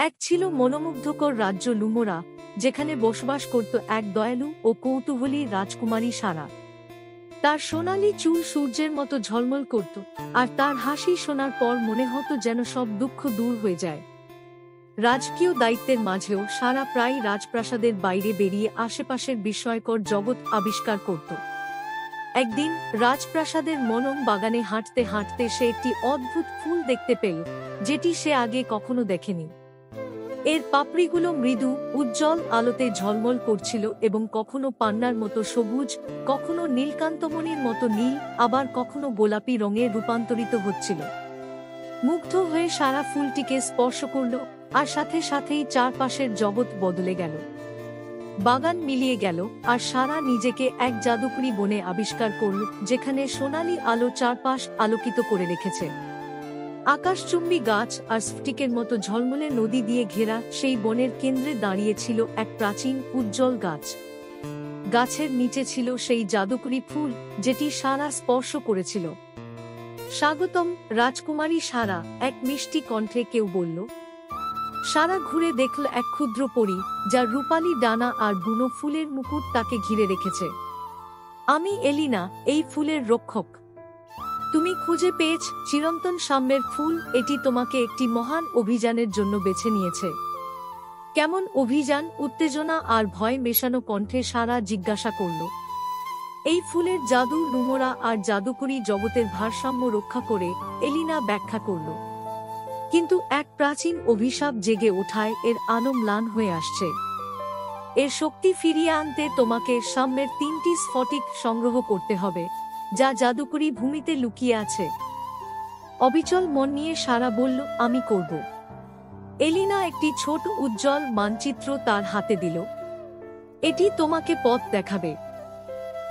এক ছিল মনোমুগ্ধকর রাজ্য লুমোরা, যেখানে বসবাস করত এক দয়ালু ও কৌতূহলী রাজকুমারী সারা। তার সোনালি চুল সূর্যের মতো ঝলমল করত, আর তার হাসি শোনার পর মনে হতো যেন সব দুঃখ দূর হয়ে যায়। রাজকীয় দায়িত্বের মাঝেও সারা প্রায় রাজপ্রাসাদের বাইরে বেরিয়ে আশেপাশের বিস্ময়কর জগৎ আবিষ্কার করত। একদিন রাজপ্রাসাদের মনোম বাগানে হাঁটতে হাঁটতে সে একটি অদ্ভুত ফুল দেখতে পেল, যেটি সে আগে কখনো দেখেনি। এর পাপড়িগুলো মৃদু উজ্জ্বল আলোতে ঝলমল করছিল এবং কখনো পান্নার মতো সবুজ, কখনো নীলকান্তমণির মতো নীল, আবার কখনো গোলাপি রঙে রূপান্তরিত হচ্ছিল। মুগ্ধ হয়ে সারা ফুলটিকে স্পর্শ করল, আর সাথে সাথেই চারপাশের জগৎ বদলে গেল। বাগান মিলিয়ে গেল, আর সারা নিজেকে এক জাদুকরী বনে আবিষ্কার করল, যেখানে সোনালী আলো চারপাশ আলোকিত করে রেখেছে। আকাশচুম্বী গাছ আর স্ফটিকের মতো ঝলমলে নদী দিয়ে ঘেরা সেই বনের কেন্দ্রে দাঁড়িয়েছিল এক প্রাচীন উজ্জ্বল গাছ। গাছের নিচে ছিল সেই জাদুকরী ফুল, যেটি সারা স্পর্শ করেছিল। স্বাগতম রাজকুমারী সারা, এক মিষ্টি কণ্ঠে কেউ বলল। সারা ঘুরে দেখল এক ক্ষুদ্র পরী, যার রূপালী ডানা আর বুনো ফুলের মুকুট তাকে ঘিরে রেখেছে। আমি এলিনা, এই ফুলের রক্ষক। তুমি খুঁজে পেয়েছ চিরন্তন সাম্যের ফুল, এটি তোমাকে একটি মহান অভিযানের জন্য বেছে নিয়েছে। কেমন অভিযান? উত্তেজনা আর ভয় মেশানো কণ্ঠে সারা জিজ্ঞাসা করল। এই ফুলের জাদু লুমোরা আর জাদুকরী জগতের ভারসাম্য রক্ষা করে, এলিনা ব্যাখ্যা করল। কিন্তু এক প্রাচীন অভিশাপ জেগে ওঠায় এর আলো ম্লান হয়ে আসছে। এর শক্তি ফিরিয়ে আনতে তোমাকে সাম্যের 3টি স্ফটিক সংগ্রহ করতে হবে, যা জাদুকরী ভূমিতে লুকিয়ে আছে। অবিচল মন নিয়ে সারা বলল, আমি করব। এলিনা একটি ছোট উজ্জ্বল মানচিত্র তার হাতে দিল। এটি তোমাকে পথ দেখাবে,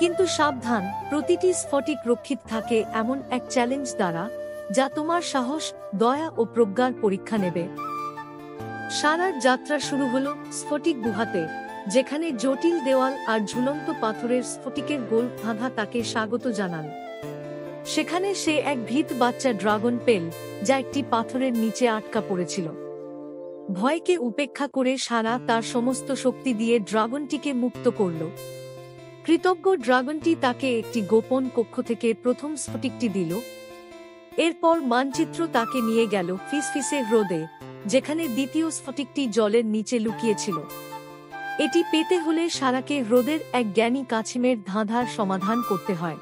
কিন্তু সাবধান, প্রতিটি স্ফটিক রক্ষিত থাকে এমন এক চ্যালেঞ্জ দ্বারা, যা তোমার সাহস, দয়া ও প্রজ্ঞার পরীক্ষা নেবে। সারার যাত্রা শুরু হলো স্ফটিক গুহাতে, যেখানে জটিল দেওয়াল আর ঝুলন্ত পাথরের স্ফটিকের গোল ধাঁধা তাকে স্বাগত জানাল। সেখানে সে এক ভীত বাচ্চা ড্রাগন পেল, যা একটি পাথরের নিচে আটকা পড়েছিল। ভয়কে উপেক্ষা করে সারা তার সমস্ত শক্তি দিয়ে ড্রাগনটিকে মুক্ত করল। কৃতজ্ঞ ড্রাগনটি তাকে একটি গোপন কক্ষ থেকে প্রথম স্ফটিকটি দিল। এরপর মানচিত্র তাকে নিয়ে গেল ফিসফিসে হ্রদে, যেখানে দ্বিতীয় স্ফটিকটি জলের নিচে লুকিয়েছিল। এটি পেতে হলে সারাকে হ্রদের এক জ্ঞানী কাছিমের ধাঁধার সমাধান করতে হয়।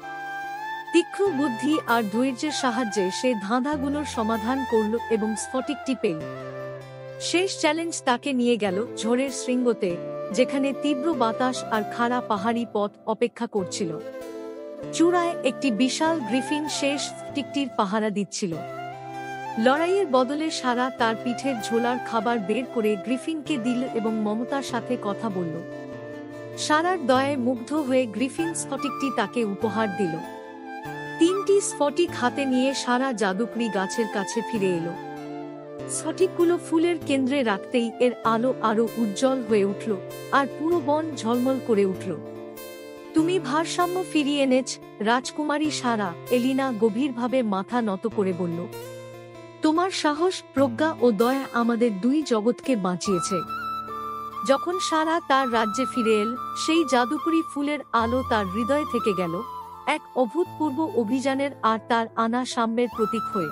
তীক্ষ্ণ বুদ্ধি আর ধৈর্যের সাহায্যে সে ধাঁধাগুলোর সমাধান করল এবং স্ফটিকটি পেল। শেষ চ্যালেঞ্জ তাকে নিয়ে গেল ঝড়ের শৃঙ্গতে, যেখানে তীব্র বাতাস আর খাড়া পাহাড়ি পথ অপেক্ষা করছিল। চূড়ায় একটি বিশাল গ্রিফিন শেষ স্ফটিকটির পাহারা দিচ্ছিল। লড়াইয়ের বদলে সারা তার পিঠের ঝোলার খাবার বের করে গ্রিফিনকে দিল এবং মমতার সাথে কথা বলল। সারার দয়ায় মুগ্ধ হয়ে গ্রিফিন স্ফটিকটি তাকে উপহার দিল। 3টি স্ফটিক হাতে নিয়ে সারা জাদুকরী গাছের কাছে ফিরে এলো। স্ফটিকগুলো ফুলের কেন্দ্রে রাখতেই এর আলো আরো উজ্জ্বল হয়ে উঠল, আর পুরো বন ঝলমল করে উঠল। তুমি ভারসাম্য ফিরিয়ে এনেছ রাজকুমারী সারা, এলিনা গভীরভাবে মাথা নত করে বলল। তোমার সাহস, প্রজ্ঞা ও দয়া আমাদের 2 জগৎকে বাঁচিয়েছে। যখন সারা তার রাজ্যে ফিরে এল, সেই জাদুকরী ফুলের আলো তার হৃদয়ে থেকে গেল, এক অভূতপূর্ব অভিযানের আর তার আনা সাম্যের প্রতীক হয়ে।